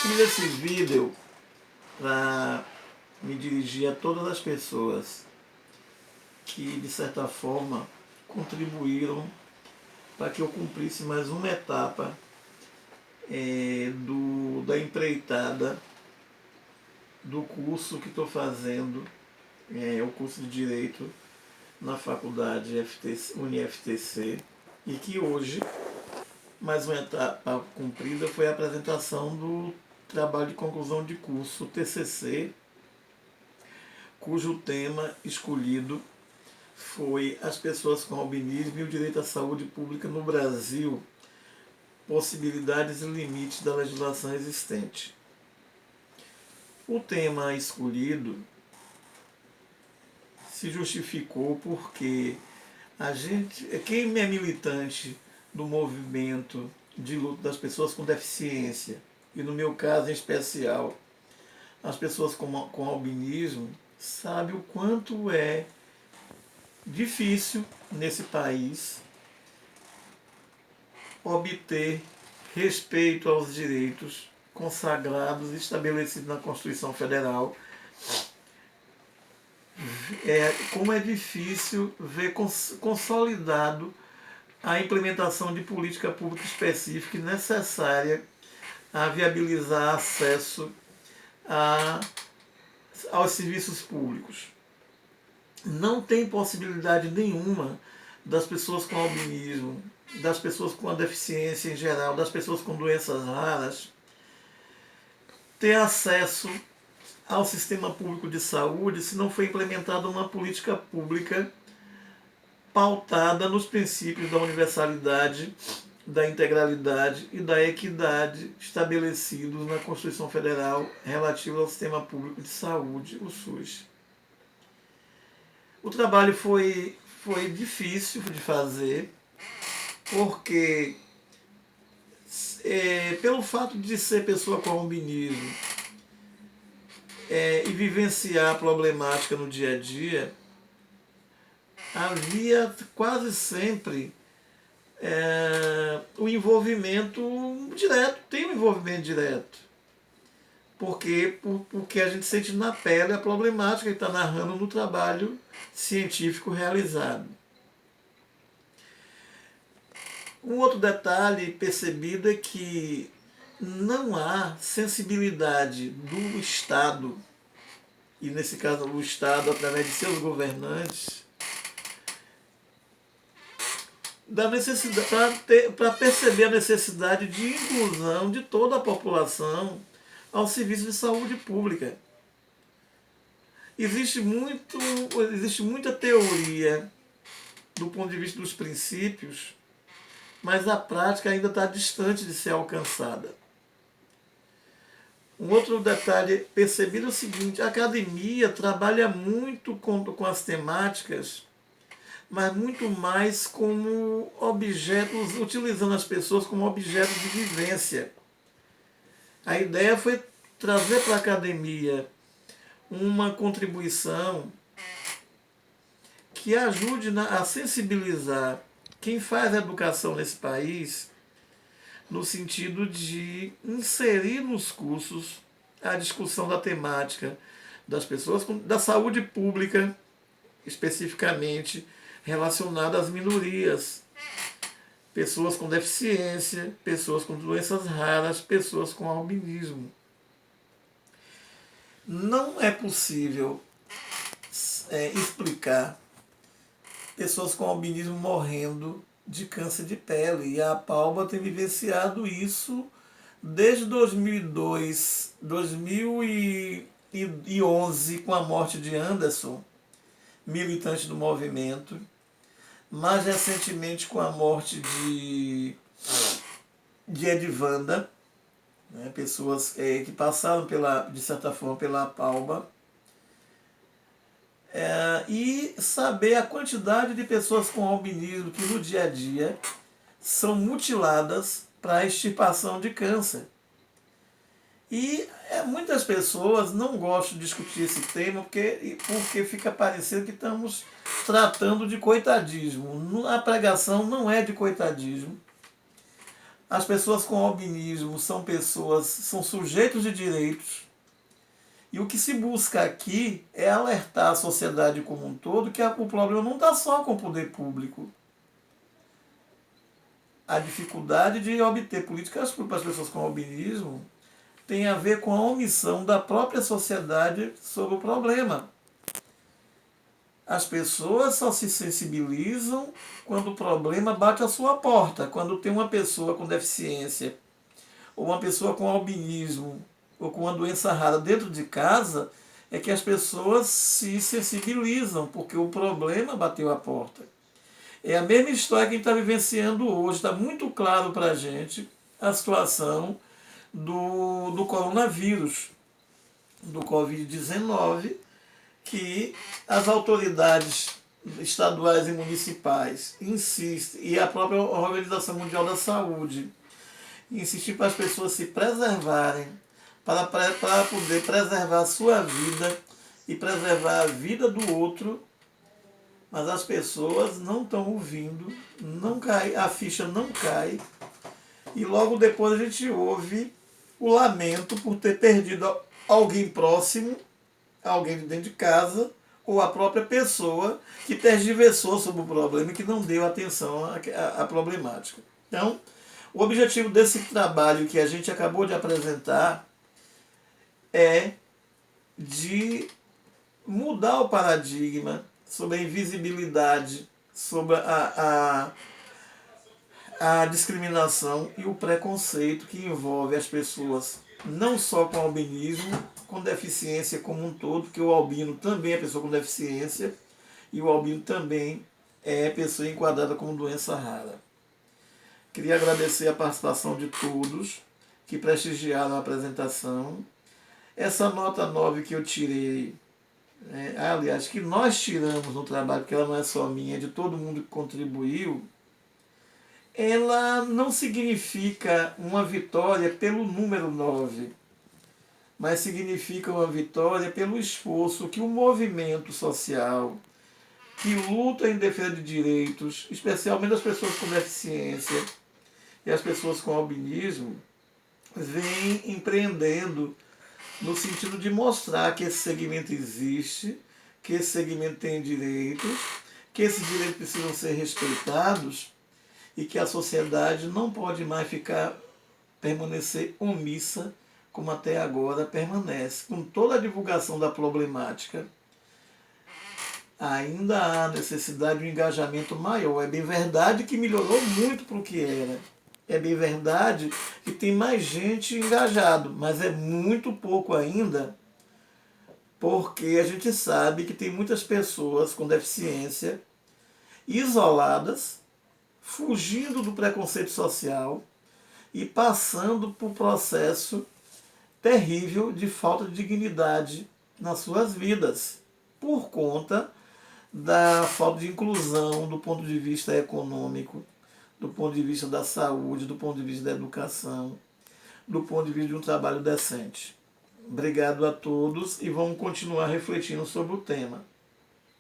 Fiz esse vídeo para me dirigir a todas as pessoas que, de certa forma, contribuíram para que eu cumprisse mais uma etapa da empreitada do curso que estou fazendo, o curso de Direito na faculdade UniFTC, e que hoje, mais uma etapa cumprida, foi a apresentação do trabalho de conclusão de curso, TCC, cujo tema escolhido foi As pessoas com albinismo e o direito à saúde pública no Brasil, possibilidades e limites da legislação existente. O tema escolhido se justificou porque quem é militante do movimento de luta das pessoas com deficiência, e no meu caso em especial, as pessoas com albinismo, sabe o quanto é difícil nesse país obter respeito aos direitos consagrados e estabelecidos na Constituição Federal. Como é difícil ver consolidado a implementação de política pública específica e necessária a viabilizar acesso aos serviços públicos. Não tem possibilidade nenhuma das pessoas com albinismo, das pessoas com a deficiência em geral, das pessoas com doenças raras, ter acesso ao sistema público de saúde se não for implementada uma política pública pautada nos princípios da universalidade, da integralidade e da equidade estabelecidos na Constituição Federal relativa ao sistema público de saúde, o SUS. O trabalho foi difícil de fazer, porque pelo fato de ser pessoa com albinismo e vivenciar a problemática no dia a dia, havia quase sempre o envolvimento direto, tem um envolvimento direto. Porque a gente sente na pele a problemática que está narrando no trabalho científico realizado. Um outro detalhe percebido é que não há sensibilidade do Estado, e nesse caso o Estado através de seus governantes, para perceber a necessidade de inclusão de toda a população ao serviço de saúde pública. Existe muita teoria do ponto de vista dos princípios, mas a prática ainda está distante de ser alcançada. Um outro detalhe percebido é o seguinte: a academia trabalha muito com as temáticas, mas muito mais como objetos, utilizando as pessoas como objetos de vivência. A ideia foi trazer para a academia uma contribuição que ajude a sensibilizar quem faz a educação nesse país, no sentido de inserir nos cursos a discussão da temática das pessoas, da saúde pública, especificamente relacionada às minorias, pessoas com deficiência, pessoas com doenças raras, pessoas com albinismo. Não é possível explicar pessoas com albinismo morrendo de câncer de pele, e a Palma tem vivenciado isso desde 2011, com a morte de Anderson, militante do movimento, mais recentemente com a morte de Edvanda, né, pessoas que passaram, de certa forma, pela Palma, e saber a quantidade de pessoas com albinismo que no dia a dia são mutiladas para a extirpação de câncer. E muitas pessoas não gostam de discutir esse tema porque fica parecendo que estamos tratando de coitadismo. A pregação não é de coitadismo. As pessoas com albinismo são sujeitos de direitos. E o que se busca aqui é alertar a sociedade como um todo que o problema não está só com o poder público. A dificuldade de obter políticas públicas para as pessoas com albinismo tem a ver com a omissão da própria sociedade sobre o problema. As pessoas só se sensibilizam quando o problema bate à sua porta. Quando tem uma pessoa com deficiência, ou uma pessoa com albinismo, ou com uma doença rara dentro de casa, é que as pessoas se sensibilizam, porque o problema bateu à porta. É a mesma história que a gente está vivenciando hoje. Está muito claro para a gente a situação do coronavírus, do Covid-19, que as autoridades estaduais e municipais insistem, e a própria Organização Mundial da Saúde, insistir para as pessoas se preservarem, para poder preservar a sua vida e preservar a vida do outro, mas as pessoas não estão ouvindo, não cai, a ficha não cai, e logo depois a gente ouve o lamento por ter perdido alguém próximo, alguém de dentro de casa, ou a própria pessoa que tergiversou sobre o problema e que não deu atenção à problemática. Então, o objetivo desse trabalho que a gente acabou de apresentar é de mudar o paradigma sobre a invisibilidade, sobre a discriminação e o preconceito que envolve as pessoas não só com albinismo, com deficiência como um todo, porque o albino também é pessoa com deficiência e o albino também é pessoa enquadrada como doença rara. Queria agradecer a participação de todos que prestigiaram a apresentação. Essa nota 9 que eu tirei, aliás, que nós tiramos no trabalho, porque ela não é só minha, é de todo mundo que contribuiu, ela não significa uma vitória pelo número 9, mas significa uma vitória pelo esforço que o movimento social, que luta em defesa de direitos, especialmente das pessoas com deficiência e as pessoas com albinismo, vem empreendendo no sentido de mostrar que esse segmento existe, que esse segmento tem direitos, que esses direitos precisam ser respeitados e que a sociedade não pode mais permanecer omissa como até agora permanece. Com toda a divulgação da problemática, ainda há necessidade de um engajamento maior. É bem verdade que melhorou muito para o que era. É bem verdade que tem mais gente engajado, mas é muito pouco ainda, porque a gente sabe que tem muitas pessoas com deficiência isoladas, fugindo do preconceito social e passando por um processo terrível de falta de dignidade nas suas vidas, por conta da falta de inclusão do ponto de vista econômico, do ponto de vista da saúde, do ponto de vista da educação, do ponto de vista de um trabalho decente. Obrigado a todos e vamos continuar refletindo sobre o tema.